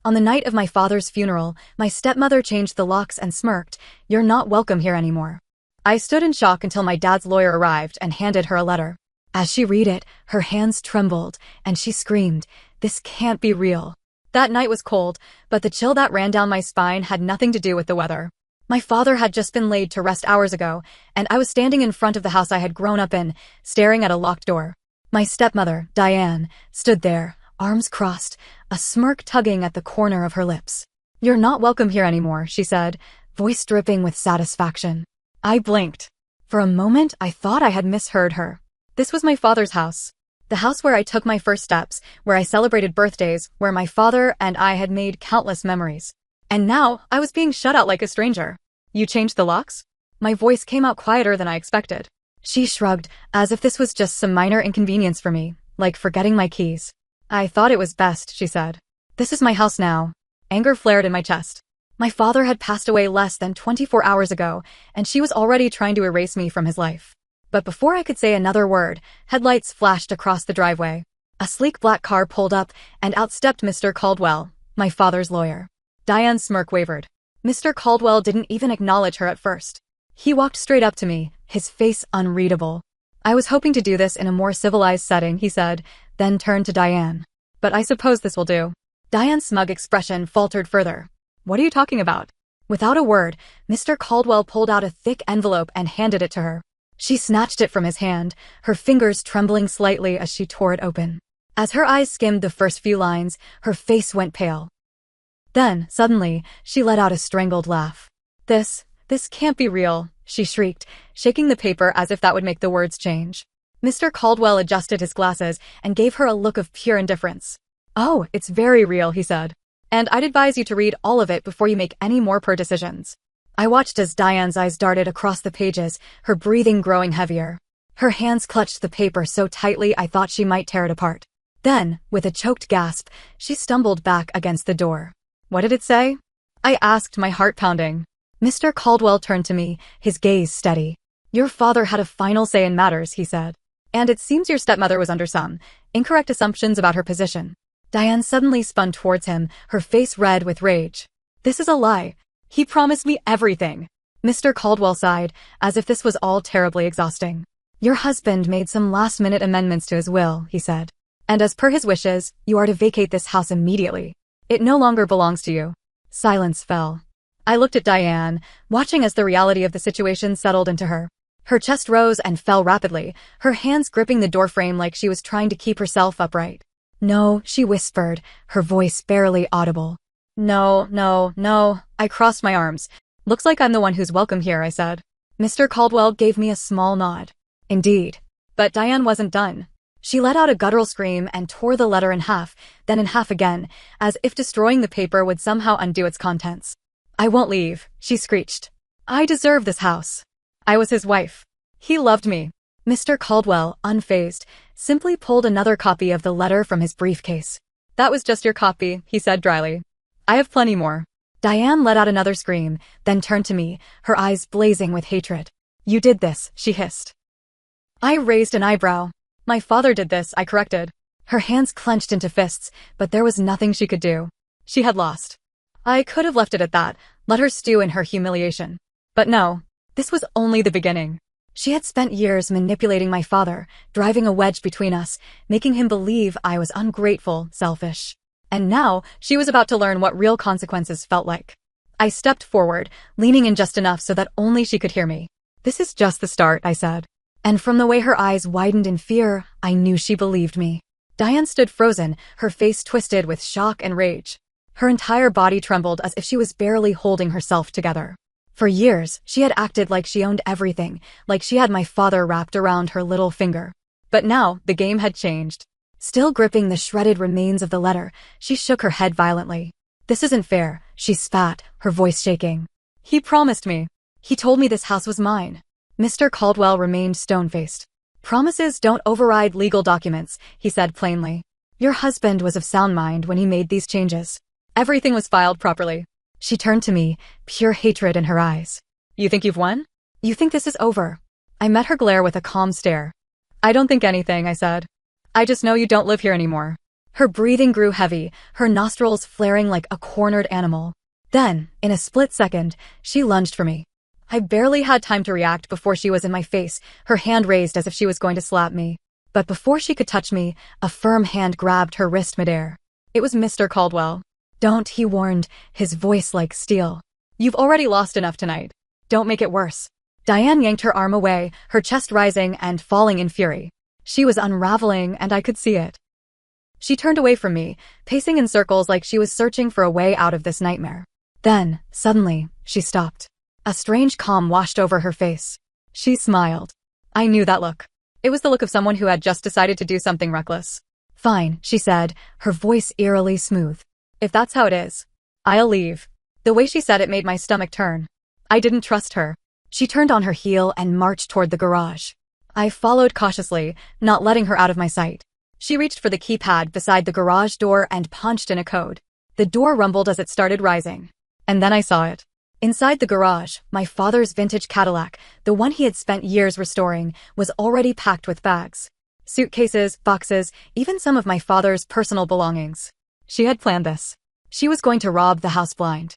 On the night of my father's funeral, my stepmother changed the locks and smirked, "You're not welcome here anymore." I stood in shock until my dad's lawyer arrived and handed her a letter. As she read it, her hands trembled, and she screamed, "This can't be real." That night was cold, but the chill that ran down my spine had nothing to do with the weather. My father had just been laid to rest hours ago, and I was standing in front of the house I had grown up in, staring at a locked door. My stepmother, Diane, stood there, arms crossed, a smirk tugging at the corner of her lips. "You're not welcome here anymore," she said, voice dripping with satisfaction. I blinked. For a moment, I thought I had misheard her. This was my father's house. The house where I took my first steps, where I celebrated birthdays, where my father and I had made countless memories. And now, I was being shut out like a stranger. "You changed the locks?" My voice came out quieter than I expected. She shrugged, as if this was just some minor inconvenience for me, like forgetting my keys. "I thought it was best," she said. "This is my house now." Anger flared in my chest. My father had passed away less than 24 hours ago, and she was already trying to erase me from his life. But before I could say another word, headlights flashed across the driveway. A sleek black car pulled up, and out stepped Mr. Caldwell, my father's lawyer. Diane's smirk wavered. Mr. Caldwell didn't even acknowledge her at first. He walked straight up to me, his face unreadable. "I was hoping to do this in a more civilized setting," he said, then turned to Diane. "But I suppose this will do." Diane's smug expression faltered further. "What are you talking about?" Without a word, Mr. Caldwell pulled out a thick envelope and handed it to her. She snatched it from his hand, her fingers trembling slightly as she tore it open. As her eyes skimmed the first few lines, her face went pale. Then, suddenly, she let out a strangled laugh. This can't be real," she shrieked, shaking the paper as if that would make the words change. Mr. Caldwell adjusted his glasses and gave her a look of pure indifference. "Oh, it's very real," he said. "And I'd advise you to read all of it before you make any more poor decisions." I watched as Diane's eyes darted across the pages, her breathing growing heavier. Her hands clutched the paper so tightly I thought she might tear it apart. Then, with a choked gasp, she stumbled back against the door. "What did it say?" I asked, my heart pounding. Mr. Caldwell turned to me, his gaze steady. "Your father had a final say in matters," he said. "And it seems your stepmother was under some incorrect assumptions about her position." Diane suddenly spun towards him, her face red with rage. "This is a lie. He promised me everything." Mr. Caldwell sighed, as if this was all terribly exhausting. "Your husband made some last-minute amendments to his will," he said. "And as per his wishes, you are to vacate this house immediately. It no longer belongs to you." Silence fell. I looked at Diane, watching as the reality of the situation settled into her. Her chest rose and fell rapidly, her hands gripping the doorframe like she was trying to keep herself upright. "No," she whispered, her voice barely audible. "No, no, no." I crossed my arms. "Looks like I'm the one who's welcome here," I said. Mr. Caldwell gave me a small nod. "Indeed." But Diane wasn't done. She let out a guttural scream and tore the letter in half, then in half again, as if destroying the paper would somehow undo its contents. "I won't leave," she screeched. "I deserve this house. I was his wife. He loved me." Mr. Caldwell, unfazed, simply pulled another copy of the letter from his briefcase. "That was just your copy," he said dryly. "I have plenty more." Diane let out another scream, then turned to me, her eyes blazing with hatred. "You did this," she hissed. I raised an eyebrow. "My father did this," I corrected. Her hands clenched into fists, but there was nothing she could do. She had lost. I could have left it at that, let her stew in her humiliation. But no, this was only the beginning. She had spent years manipulating my father, driving a wedge between us, making him believe I was ungrateful, selfish. And now, she was about to learn what real consequences felt like. I stepped forward, leaning in just enough so that only she could hear me. "This is just the start," I said. And from the way her eyes widened in fear, I knew she believed me. Diane stood frozen, her face twisted with shock and rage. Her entire body trembled as if she was barely holding herself together. For years, she had acted like she owned everything, like she had my father wrapped around her little finger. But now, the game had changed. Still gripping the shredded remains of the letter, she shook her head violently. "This isn't fair," she spat, her voice shaking. "He promised me. He told me this house was mine." Mr. Caldwell remained stone-faced. "Promises don't override legal documents," he said plainly. "Your husband was of sound mind when he made these changes. Everything was filed properly." She turned to me, pure hatred in her eyes. "You think you've won? You think this is over?" I met her glare with a calm stare. "I don't think anything," I said. "I just know you don't live here anymore." Her breathing grew heavy, her nostrils flaring like a cornered animal. Then, in a split second, she lunged for me. I barely had time to react before she was in my face, her hand raised as if she was going to slap me. But before she could touch me, a firm hand grabbed her wrist midair. It was Mr. Caldwell. "Don't," he warned, his voice like steel. "You've already lost enough tonight. Don't make it worse." Diane yanked her arm away, her chest rising and falling in fury. She was unraveling, and I could see it. She turned away from me, pacing in circles like she was searching for a way out of this nightmare. Then, suddenly, she stopped. A strange calm washed over her face. She smiled. I knew that look. It was the look of someone who had just decided to do something reckless. "Fine," she said, her voice eerily smooth. "If that's how it is, I'll leave." The way she said it made my stomach turn. I didn't trust her. She turned on her heel and marched toward the garage. I followed cautiously, not letting her out of my sight. She reached for the keypad beside the garage door and punched in a code. The door rumbled as it started rising. And then I saw it. Inside the garage, my father's vintage Cadillac, the one he had spent years restoring, was already packed with bags. Suitcases, boxes, even some of my father's personal belongings. She had planned this. She was going to rob the house blind.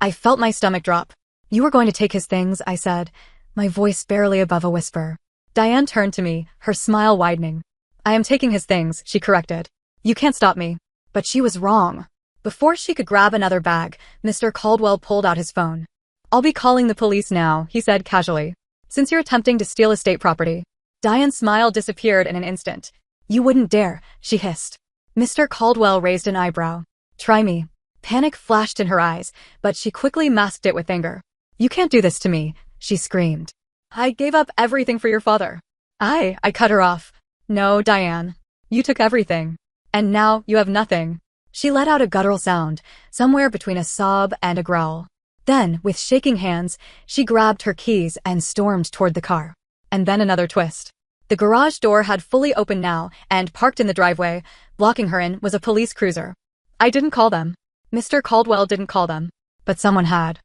I felt my stomach drop. "You were going to take his things," I said, my voice barely above a whisper. Diane turned to me, her smile widening. "I am taking his things," she corrected. "You can't stop me." But she was wrong. Before she could grab another bag, Mr. Caldwell pulled out his phone. "I'll be calling the police now," he said casually. "Since you're attempting to steal estate property." Diane's smile disappeared in an instant. "You wouldn't dare," she hissed. Mr. Caldwell raised an eyebrow. "Try me." Panic flashed in her eyes, but she quickly masked it with anger. "You can't do this to me," she screamed. "I gave up everything for your father." I cut her off. "No, Diane. You took everything. And now you have nothing." She let out a guttural sound, somewhere between a sob and a growl. Then, with shaking hands, she grabbed her keys and stormed toward the car. And then another twist. The garage door had fully opened now, and parked in the driveway, blocking her in, was a police cruiser. I didn't call them. Mr. Caldwell didn't call them. But someone had.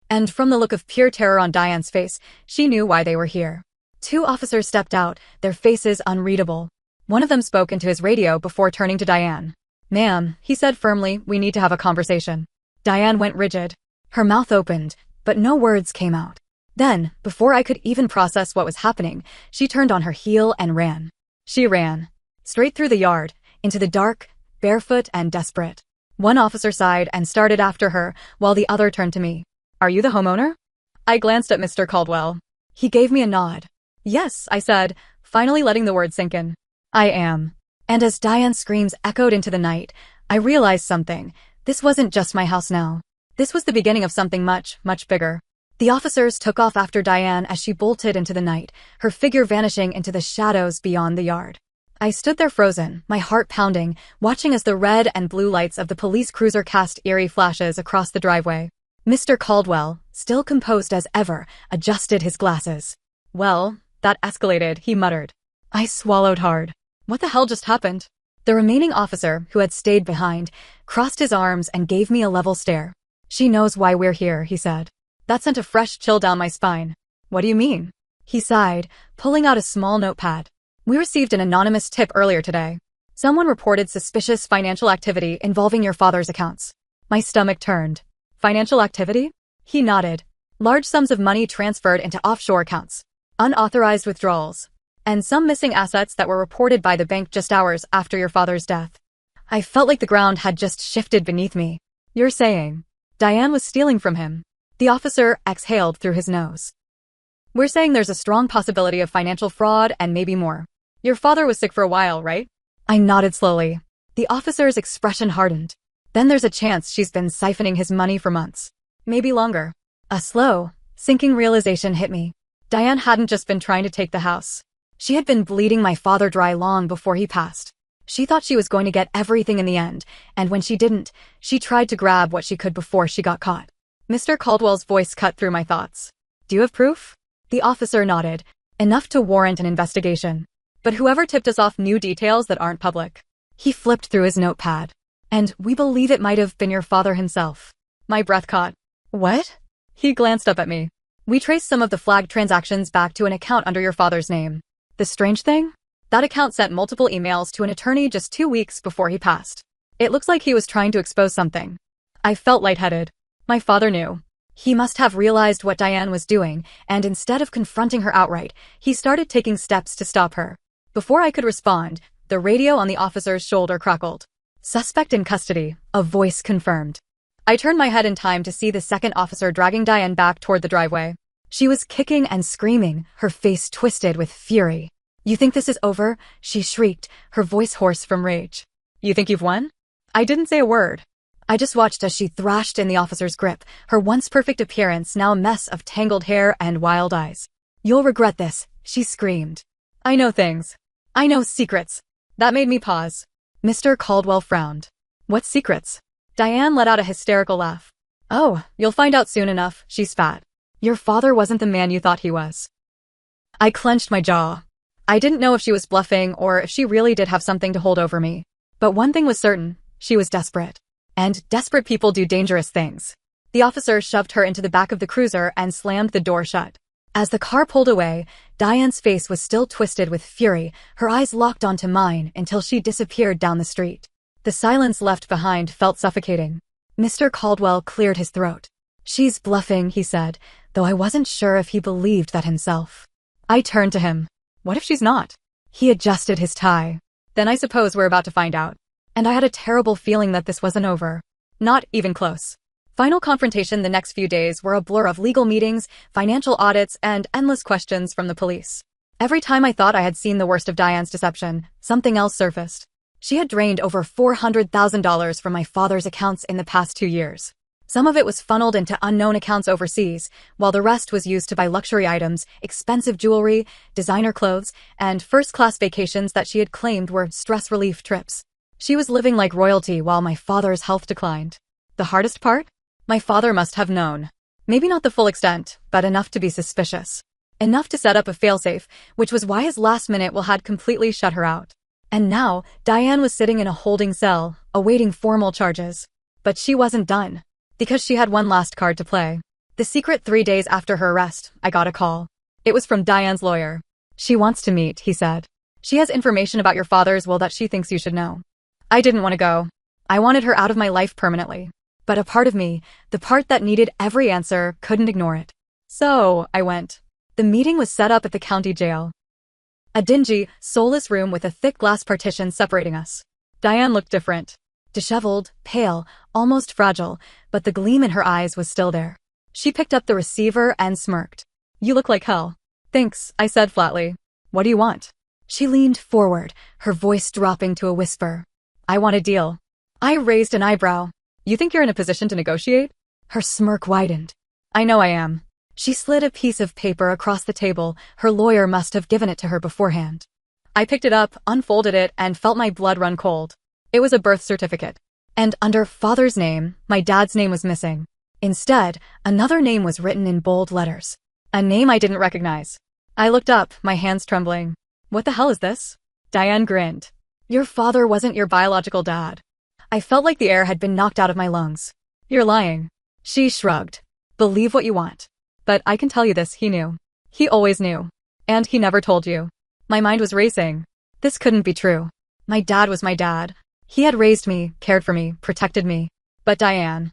And from the look of pure terror on Diane's face, she knew why they were here. 2 officers stepped out, their faces unreadable. One of them spoke into his radio before turning to Diane. "Ma'am," he said firmly, "we need to have a conversation." Diane went rigid. Her mouth opened, but no words came out. Then, before I could even process what was happening, she turned on her heel and ran. She ran. Straight through the yard, into the dark, barefoot and desperate. One officer sighed and started after her, while the other turned to me. "Are you the homeowner?" I glanced at Mr. Caldwell. He gave me a nod. "Yes," I said, finally letting the word sink in. "I am." And as Diane's screams echoed into the night, I realized something. This wasn't just my house now. This was the beginning of something much, much bigger. The officers took off after Diane as she bolted into the night, her figure vanishing into the shadows beyond the yard. I stood there frozen, my heart pounding, watching as the red and blue lights of the police cruiser cast eerie flashes across the driveway. Mr. Caldwell, still composed as ever, adjusted his glasses. "Well, that escalated," he muttered. I swallowed hard. What the hell just happened? The remaining officer, who had stayed behind, crossed his arms and gave me a level stare. "She knows why we're here," he said. That sent a fresh chill down my spine. "What do you mean?" He sighed, pulling out a small notepad. "We received an anonymous tip earlier today. Someone reported suspicious financial activity involving your father's accounts." My stomach turned. "Financial activity?" He nodded. "Large sums of money transferred into offshore accounts. Unauthorized withdrawals. And some missing assets that were reported by the bank just hours after your father's death." I felt like the ground had just shifted beneath me. "You're saying Diane was stealing from him?" The officer exhaled through his nose. "We're saying there's a strong possibility of financial fraud and maybe more. Your father was sick for a while, right?" I nodded slowly. The officer's expression hardened. "Then there's a chance she's been siphoning his money for months. Maybe longer." A slow, sinking realization hit me. Diane hadn't just been trying to take the house. She had been bleeding my father dry long before he passed. She thought she was going to get everything in the end, and when she didn't, she tried to grab what she could before she got caught. Mr. Caldwell's voice cut through my thoughts. "Do you have proof?" The officer nodded. "Enough to warrant an investigation. But whoever tipped us off knew details that aren't public." He flipped through his notepad. "And we believe it might have been your father himself." My breath caught. "What?" He glanced up at me. "We traced some of the flagged transactions back to an account under your father's name. The strange thing? That account sent multiple emails to an attorney just 2 weeks before he passed. It looks like he was trying to expose something. I felt lightheaded. My father knew. He must have realized what Diane was doing, and instead of confronting her outright, he started taking steps to stop her. Before I could respond, the radio on the officer's shoulder crackled. Suspect in custody, a voice confirmed. I turned my head in time to see the second officer dragging Diane back toward the driveway. She was kicking and screaming, her face twisted with fury. "You think this is over?" she shrieked, her voice hoarse from rage. "You think you've won?" I didn't say a word. I just watched as she thrashed in the officer's grip, her once perfect appearance now a mess of tangled hair and wild eyes. "You'll regret this," she screamed. "I know things. I know secrets." That made me pause. Mr. Caldwell frowned. "What secrets?" Diane let out a hysterical laugh. "Oh, you'll find out soon enough," she spat. "Your father wasn't the man you thought he was." I clenched my jaw. I didn't know if she was bluffing or if she really did have something to hold over me. But one thing was certain, she was desperate. And desperate people do dangerous things. The officer shoved her into the back of the cruiser and slammed the door shut. As the car pulled away, Diane's face was still twisted with fury, her eyes locked onto mine until she disappeared down the street. The silence left behind felt suffocating. Mr. Caldwell cleared his throat. "She's bluffing," he said, though I wasn't sure if he believed that himself. I turned to him. "What if she's not?" He adjusted his tie. "Then I suppose we're about to find out." And I had a terrible feeling that this wasn't over. Not even close. Final confrontation the next few days were a blur of legal meetings, financial audits, and endless questions from the police. Every time I thought I had seen the worst of Diane's deception, something else surfaced. She had drained over $400,000 from my father's accounts in the past 2 years. Some of it was funneled into unknown accounts overseas, while the rest was used to buy luxury items, expensive jewelry, designer clothes, and first-class vacations that she had claimed were stress relief trips. She was living like royalty while my father's health declined. The hardest part? My father must have known. Maybe not the full extent, but enough to be suspicious. Enough to set up a failsafe, which was why his last-minute will had completely shut her out. And now, Diane was sitting in a holding cell, awaiting formal charges. But she wasn't done. Because she had one last card to play. The secret 3 days after her arrest, I got a call. It was from Diane's lawyer. "She wants to meet," he said. "She has information about your father's will that she thinks you should know." I didn't want to go. I wanted her out of my life permanently. But a part of me, the part that needed every answer, couldn't ignore it. So, I went. The meeting was set up at the county jail. A dingy, soulless room with a thick glass partition separating us. Diane looked different. Disheveled, pale, almost fragile, but the gleam in her eyes was still there. She picked up the receiver and smirked. "You look like hell." "Thanks," I said flatly. "What do you want?" She leaned forward, her voice dropping to a whisper. "I want a deal." I raised an eyebrow. "You think you're in a position to negotiate?" Her smirk widened. "I know I am." She slid a piece of paper across the table. Her lawyer must have given it to her beforehand. I picked it up, unfolded it, and felt my blood run cold. It was a birth certificate. And under father's name, my dad's name was missing. Instead, another name was written in bold letters. A name I didn't recognize. I looked up, my hands trembling. "What the hell is this?" Diane grinned. "Your father wasn't your biological dad." I felt like the air had been knocked out of my lungs. "You're lying." She shrugged. "Believe what you want. But I can tell you this, he knew. He always knew. And he never told you." My mind was racing. This couldn't be true. My dad was my dad. He had raised me, cared for me, protected me. But Diane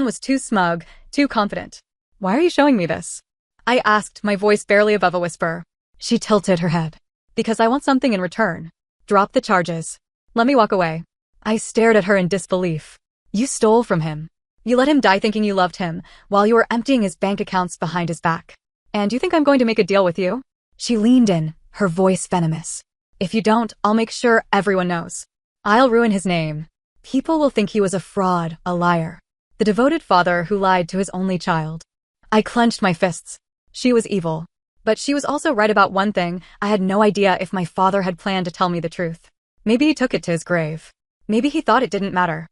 was too smug, too confident. "Why are you showing me this?" I asked, my voice barely above a whisper. She tilted her head. "Because I want something in return. Drop the charges. Let me walk away." I stared at her in disbelief. "You stole from him. You let him die thinking you loved him, while you were emptying his bank accounts behind his back. And you think I'm going to make a deal with you?" She leaned in, her voice venomous. "If you don't, I'll make sure everyone knows. I'll ruin his name. People will think he was a fraud, a liar. The devoted father who lied to his only child." I clenched my fists. She was evil. But she was also right about one thing. I had no idea if my father had planned to tell me the truth. Maybe he took it to his grave. Maybe he thought it didn't matter.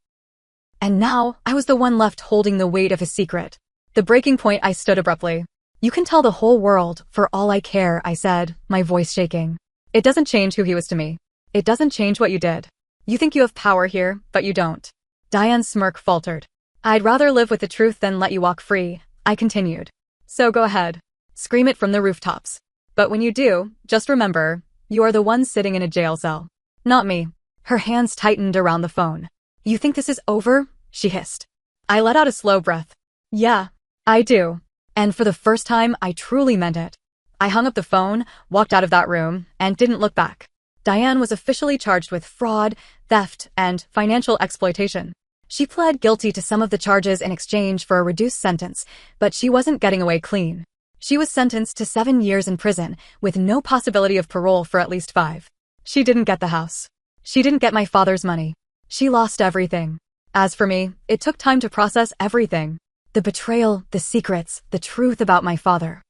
And now, I was the one left holding the weight of his secret. The breaking point, I stood abruptly. "You can tell the whole world, for all I care," I said, my voice shaking. "It doesn't change who he was to me. It doesn't change what you did. You think you have power here, but you don't." Diane's smirk faltered. "I'd rather live with the truth than let you walk free," I continued. "So go ahead. Scream it from the rooftops. But when you do, just remember, You are the one sitting in a jail cell. Not me. Her hands tightened around the phone. You think this is over? She hissed. I let out a slow breath. Yeah, I do. And for the first time, I truly meant it. I hung up the phone, walked out of that room, and didn't look back. Diane was officially charged with fraud, theft, and financial exploitation. She pled guilty to some of the charges in exchange for a reduced sentence, but she wasn't getting away clean. She was sentenced to 7 years in prison, with no possibility of parole for at least 5. She didn't get the house. She didn't get my father's money. She lost everything. As for me, it took time to process everything. The betrayal, the secrets, the truth about my father.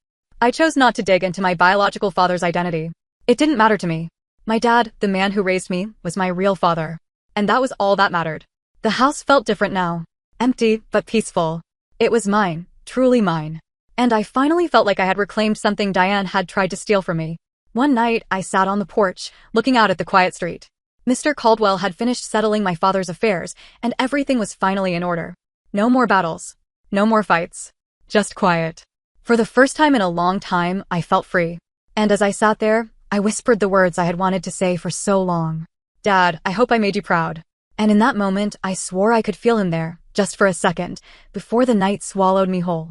I chose not to dig into my biological father's identity. It didn't matter to me. My dad, the man who raised me, was my real father. And that was all that mattered. The house felt different now. Empty, but peaceful. It was mine, truly mine. And I finally felt like I had reclaimed something Diane had tried to steal from me. One night, I sat on the porch, looking out at the quiet street. Mr. Caldwell had finished settling my father's affairs, and everything was finally in order. No more battles. No more fights. Just quiet. For the first time in a long time, I felt free. And as I sat there, I whispered the words I had wanted to say for so long. Dad, I hope I made you proud. And in that moment, I swore I could feel him there, just for a second, before the night swallowed me whole.